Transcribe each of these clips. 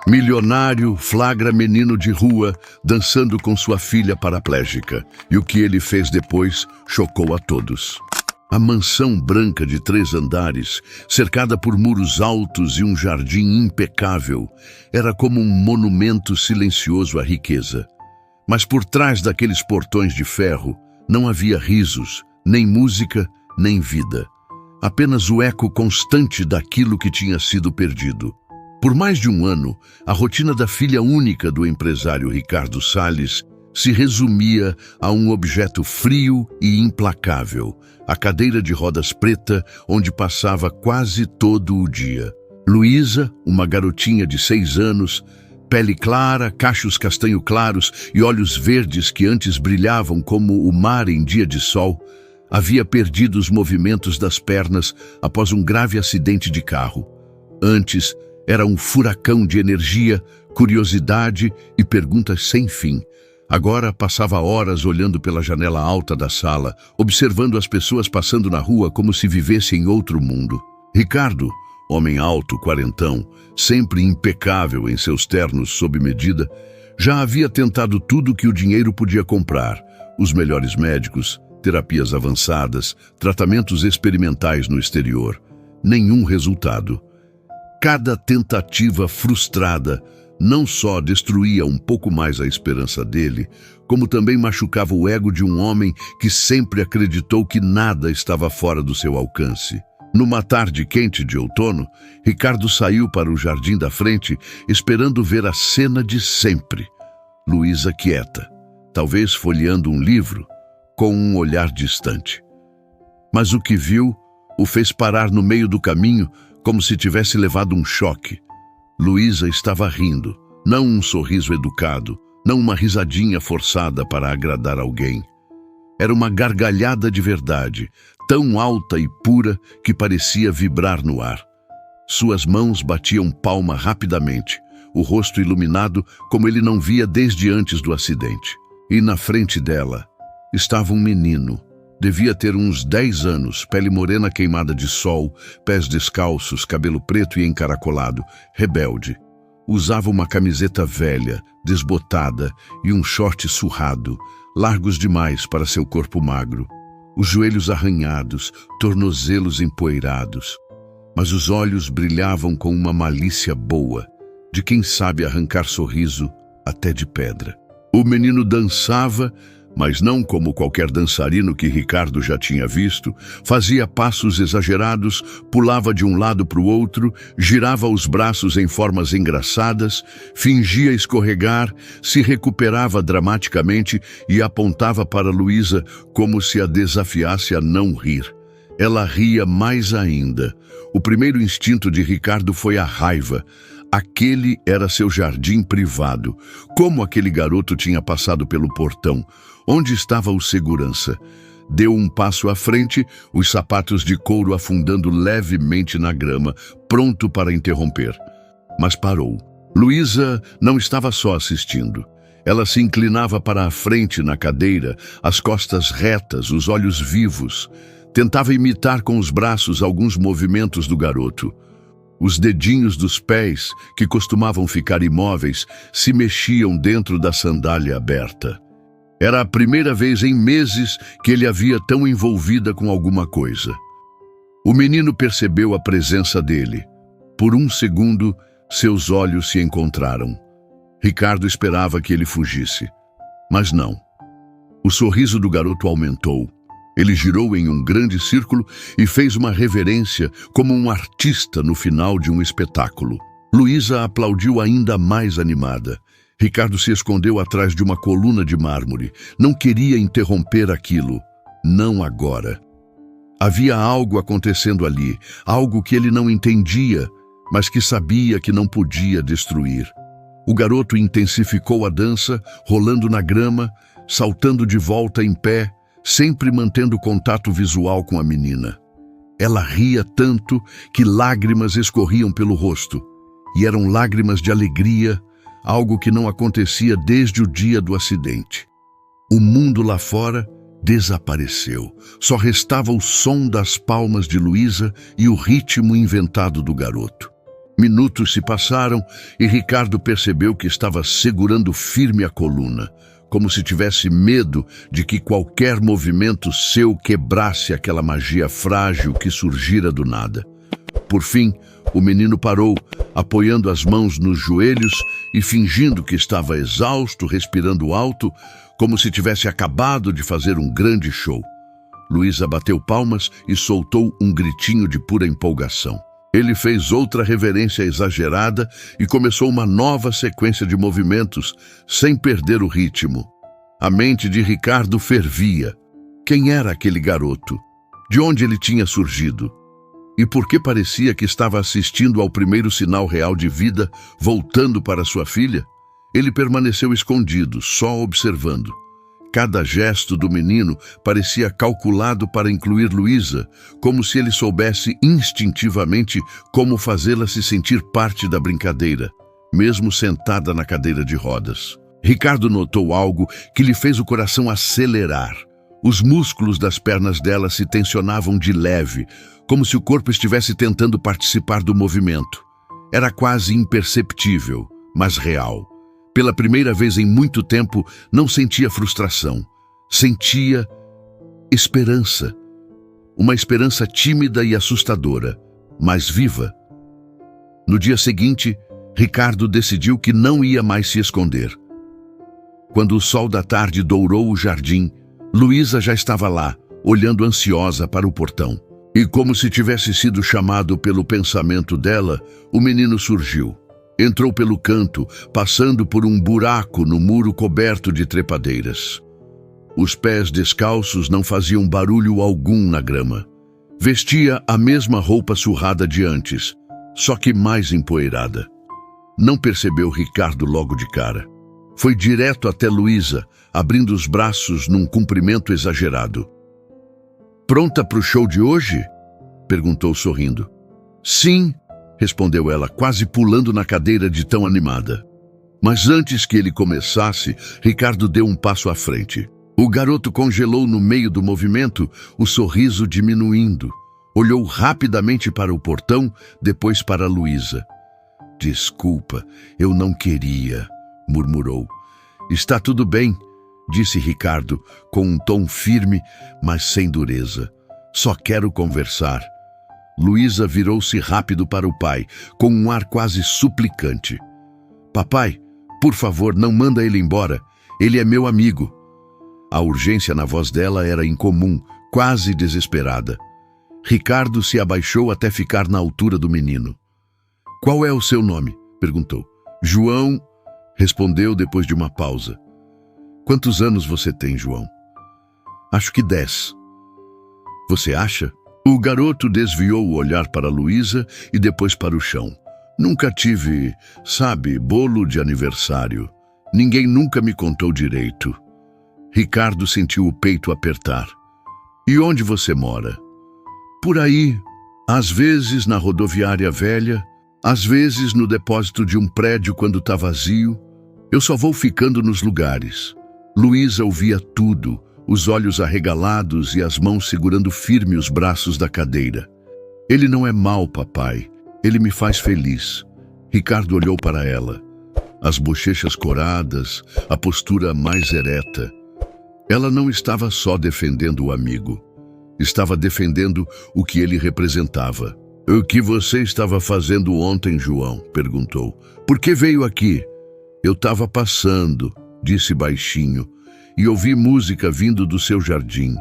Milionário flagra menino de rua dançando com sua filha paraplégica, e o que ele fez depois chocou a todos. A mansão branca de 3 andares, cercada por muros altos e um jardim impecável, era como um monumento silencioso à riqueza. Mas por trás daqueles portões de ferro não havia risos, nem música, nem vida. Apenas o eco constante daquilo que tinha sido perdido. Por mais de um ano, a rotina da filha única do empresário Ricardo Salles se resumia a um objeto frio e implacável, a cadeira de rodas preta onde passava quase todo o dia. Luísa, uma garotinha de 6 anos, pele clara, cachos castanho claros e olhos verdes que antes brilhavam como o mar em dia de sol, havia perdido os movimentos das pernas após um grave acidente de carro. Antes, era um furacão de energia, curiosidade e perguntas sem fim. Agora passava horas olhando pela janela alta da sala, observando as pessoas passando na rua como se vivesse em outro mundo. Ricardo, homem alto, quarentão, sempre impecável em seus ternos sob medida, já havia tentado tudo que o dinheiro podia comprar: os melhores médicos, terapias avançadas, tratamentos experimentais no exterior. Nenhum resultado. Cada tentativa frustrada não só destruía um pouco mais a esperança dele, como também machucava o ego de um homem que sempre acreditou que nada estava fora do seu alcance. Numa tarde quente de outono, Ricardo saiu para o jardim da frente, esperando ver a cena de sempre. Luísa quieta, talvez folheando um livro, com um olhar distante. Mas o que viu o fez parar no meio do caminho, como se tivesse levado um choque. Luísa estava rindo, não um sorriso educado, não uma risadinha forçada para agradar alguém. Era uma gargalhada de verdade, tão alta e pura que parecia vibrar no ar. Suas mãos batiam palma rapidamente, o rosto iluminado como ele não via desde antes do acidente. E na frente dela estava um menino. Devia ter uns 10 anos, pele morena queimada de sol, pés descalços, cabelo preto e encaracolado, rebelde. Usava uma camiseta velha, desbotada e um short surrado, largos demais para seu corpo magro. Os joelhos arranhados, tornozelos empoeirados. Mas os olhos brilhavam com uma malícia boa, de quem sabe arrancar sorriso até de pedra. O menino dançava, mas não como qualquer dançarino que Ricardo já tinha visto. Fazia passos exagerados, pulava de um lado para o outro, girava os braços em formas engraçadas, fingia escorregar, se recuperava dramaticamente e apontava para Luísa como se a desafiasse a não rir. Ela ria mais ainda. O primeiro instinto de Ricardo foi a raiva. Aquele era seu jardim privado. Como aquele garoto tinha passado pelo portão? Onde estava o segurança? Deu um passo à frente, os sapatos de couro afundando levemente na grama, pronto para interromper. Mas parou. Luísa não estava só assistindo. Ela se inclinava para a frente na cadeira, as costas retas, os olhos vivos. Tentava imitar com os braços alguns movimentos do garoto. Os dedinhos dos pés, que costumavam ficar imóveis, se mexiam dentro da sandália aberta. Era a primeira vez em meses que ele a via tão envolvida com alguma coisa. O menino percebeu a presença dele. Por um segundo, seus olhos se encontraram. Ricardo esperava que ele fugisse. Mas não. O sorriso do garoto aumentou. Ele girou em um grande círculo e fez uma reverência como um artista no final de um espetáculo. Luísa aplaudiu ainda mais animada. Ricardo se escondeu atrás de uma coluna de mármore. Não queria interromper aquilo. Não agora. Havia algo acontecendo ali, algo que ele não entendia, mas que sabia que não podia destruir. O garoto intensificou a dança, rolando na grama, saltando de volta em pé, sempre mantendo contato visual com a menina. Ela ria tanto que lágrimas escorriam pelo rosto, e eram lágrimas de alegria, algo que não acontecia desde o dia do acidente. O mundo lá fora desapareceu. Só restava o som das palmas de Luísa e o ritmo inventado do garoto. Minutos se passaram e Ricardo percebeu que estava segurando firme a coluna, como se tivesse medo de que qualquer movimento seu quebrasse aquela magia frágil que surgira do nada. Por fim, o menino parou, apoiando as mãos nos joelhos e fingindo que estava exausto, respirando alto, como se tivesse acabado de fazer um grande show. Luísa bateu palmas e soltou um gritinho de pura empolgação. Ele fez outra reverência exagerada e começou uma nova sequência de movimentos, sem perder o ritmo. A mente de Ricardo fervia. Quem era aquele garoto? De onde ele tinha surgido? E por que parecia que estava assistindo ao primeiro sinal real de vida, voltando para sua filha? Ele permaneceu escondido, só observando. Cada gesto do menino parecia calculado para incluir Luísa, como se ele soubesse instintivamente como fazê-la se sentir parte da brincadeira, mesmo sentada na cadeira de rodas. Ricardo notou algo que lhe fez o coração acelerar. Os músculos das pernas dela se tensionavam de leve, como se o corpo estivesse tentando participar do movimento. Era quase imperceptível, mas real. Pela primeira vez em muito tempo, não sentia frustração. Sentia esperança. Uma esperança tímida e assustadora, mas viva. No dia seguinte, Ricardo decidiu que não ia mais se esconder. Quando o sol da tarde dourou o jardim, Luísa já estava lá, olhando ansiosa para o portão. E como se tivesse sido chamado pelo pensamento dela, o menino surgiu. Entrou pelo canto, passando por um buraco no muro coberto de trepadeiras. Os pés descalços não faziam barulho algum na grama. Vestia a mesma roupa surrada de antes, só que mais empoeirada. Não percebeu Ricardo logo de cara. Foi direto até Luísa, abrindo os braços num cumprimento exagerado. "Pronta para o show de hoje?" perguntou sorrindo. "Sim", respondeu ela, quase pulando na cadeira de tão animada. Mas antes que ele começasse, Ricardo deu um passo à frente. O garoto congelou no meio do movimento, o sorriso diminuindo. Olhou rapidamente para o portão, depois para Luísa. "Desculpa, eu não queria", murmurou. "Está tudo bem", disse Ricardo, com um tom firme, mas sem dureza. "Só quero conversar." Luísa virou-se rápido para o pai, com um ar quase suplicante. "Papai, por favor, não manda ele embora. Ele é meu amigo." A urgência na voz dela era incomum, quase desesperada. Ricardo se abaixou até ficar na altura do menino. "Qual é o seu nome?" perguntou. "João", respondeu depois de uma pausa. "Quantos anos você tem, João?" "Acho que 10. "Você acha?" O garoto desviou o olhar para Luísa e depois para o chão. "Nunca tive, sabe, bolo de aniversário. Ninguém nunca me contou direito." Ricardo sentiu o peito apertar. "E onde você mora?" "Por aí. Às vezes na rodoviária velha, às vezes no depósito de um prédio quando está vazio. Eu só vou ficando nos lugares." Luísa ouvia tudo, os olhos arregalados e as mãos segurando firme os braços da cadeira. "Ele não é mau, papai. Ele me faz feliz." Ricardo olhou para ela. As bochechas coradas, a postura mais ereta. Ela não estava só defendendo o amigo. Estava defendendo o que ele representava. "O que você estava fazendo ontem, João?" perguntou. "Por que veio aqui?" "Eu estava passando", disse baixinho, "e ouvi música vindo do seu jardim.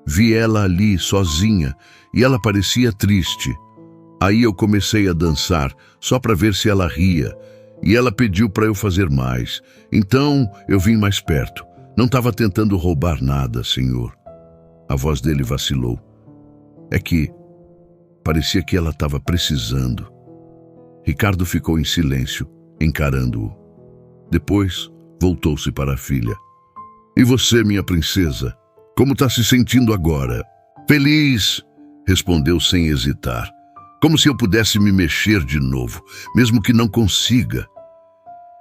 Vi ela ali, sozinha, e ela parecia triste. Aí eu comecei a dançar, só para ver se ela ria, e ela pediu para eu fazer mais. Então eu vim mais perto. Não estava tentando roubar nada, senhor." A voz dele vacilou. É que parecia que ela estava precisando. Ricardo ficou em silêncio, encarando-o. Depois voltou-se para a filha. "E você, minha princesa? Como está se sentindo agora?" "Feliz", respondeu sem hesitar. "Como se eu pudesse me mexer de novo, mesmo que não consiga."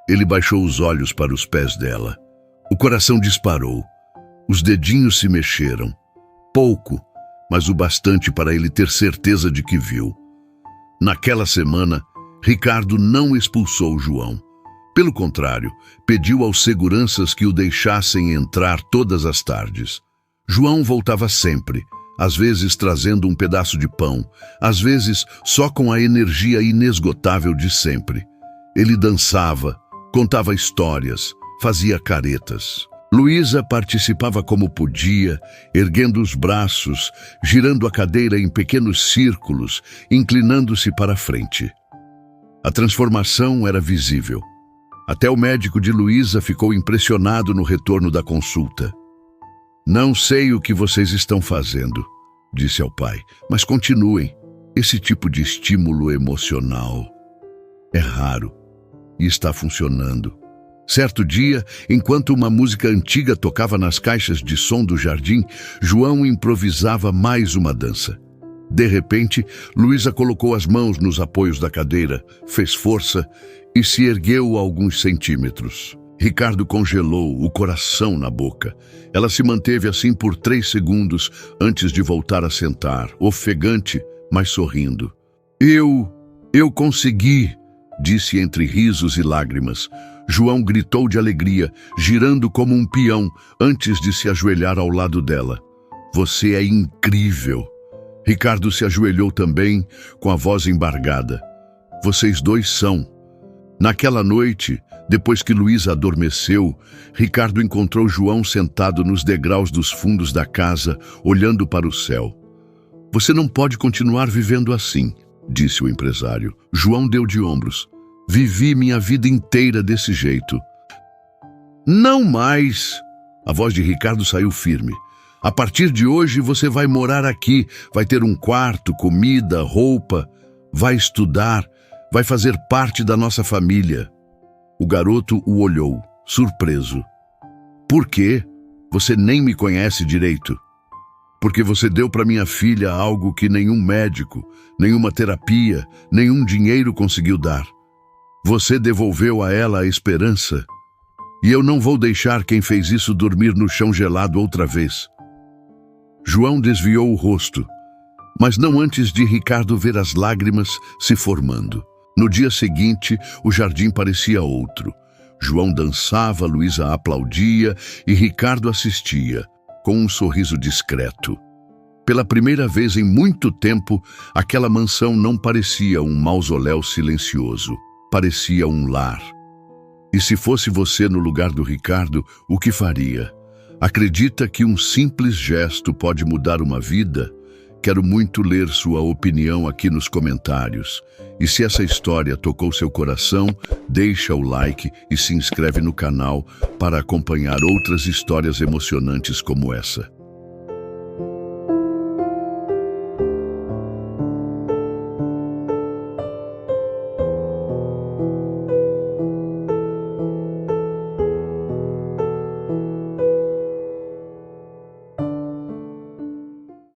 Ele baixou os olhos para os pés dela. O coração disparou. Os dedinhos se mexeram. Pouco, mas o bastante para ele ter certeza de que viu. Naquela semana, Ricardo não expulsou João. Pelo contrário, pediu aos seguranças que o deixassem entrar todas as tardes. João voltava sempre, às vezes trazendo um pedaço de pão, às vezes só com a energia inesgotável de sempre. Ele dançava, contava histórias, fazia caretas. Luísa participava como podia, erguendo os braços, girando a cadeira em pequenos círculos, inclinando-se para a frente. A transformação era visível. Até o médico de Luísa ficou impressionado no retorno da consulta. "Não sei o que vocês estão fazendo", disse ao pai, "mas continuem. Esse tipo de estímulo emocional é raro e está funcionando." Certo dia, enquanto uma música antiga tocava nas caixas de som do jardim, João improvisava mais uma dança. De repente, Luísa colocou as mãos nos apoios da cadeira, fez força e se ergueu alguns centímetros. Ricardo congelou, o coração na boca. Ela se manteve assim por 3 segundos antes de voltar a sentar, ofegante, mas sorrindo. Eu consegui", disse entre risos e lágrimas. João gritou de alegria, girando como um peão antes de se ajoelhar ao lado dela. "Você é incrível." Ricardo se ajoelhou também, com a voz embargada. "Vocês dois são." Naquela noite, depois que Luísa adormeceu, Ricardo encontrou João sentado nos degraus dos fundos da casa, olhando para o céu. "Você não pode continuar vivendo assim", disse o empresário. João deu de ombros. "Vivi minha vida inteira desse jeito." "Não mais!" A voz de Ricardo saiu firme. "A partir de hoje você vai morar aqui, vai ter um quarto, comida, roupa, vai estudar, vai fazer parte da nossa família." O garoto o olhou, surpreso. "Por quê? Você nem me conhece direito." "Porque você deu para minha filha algo que nenhum médico, nenhuma terapia, nenhum dinheiro conseguiu dar. Você devolveu a ela a esperança. E eu não vou deixar quem fez isso dormir no chão gelado outra vez." João desviou o rosto, mas não antes de Ricardo ver as lágrimas se formando. No dia seguinte, o jardim parecia outro. João dançava, Luísa aplaudia e Ricardo assistia, com um sorriso discreto. Pela primeira vez em muito tempo, aquela mansão não parecia um mausoléu silencioso, parecia um lar. E se fosse você no lugar do Ricardo, o que faria? Acredita que um simples gesto pode mudar uma vida? Quero muito ler sua opinião aqui nos comentários. E se essa história tocou seu coração, deixa o like e se inscreve no canal para acompanhar outras histórias emocionantes como essa.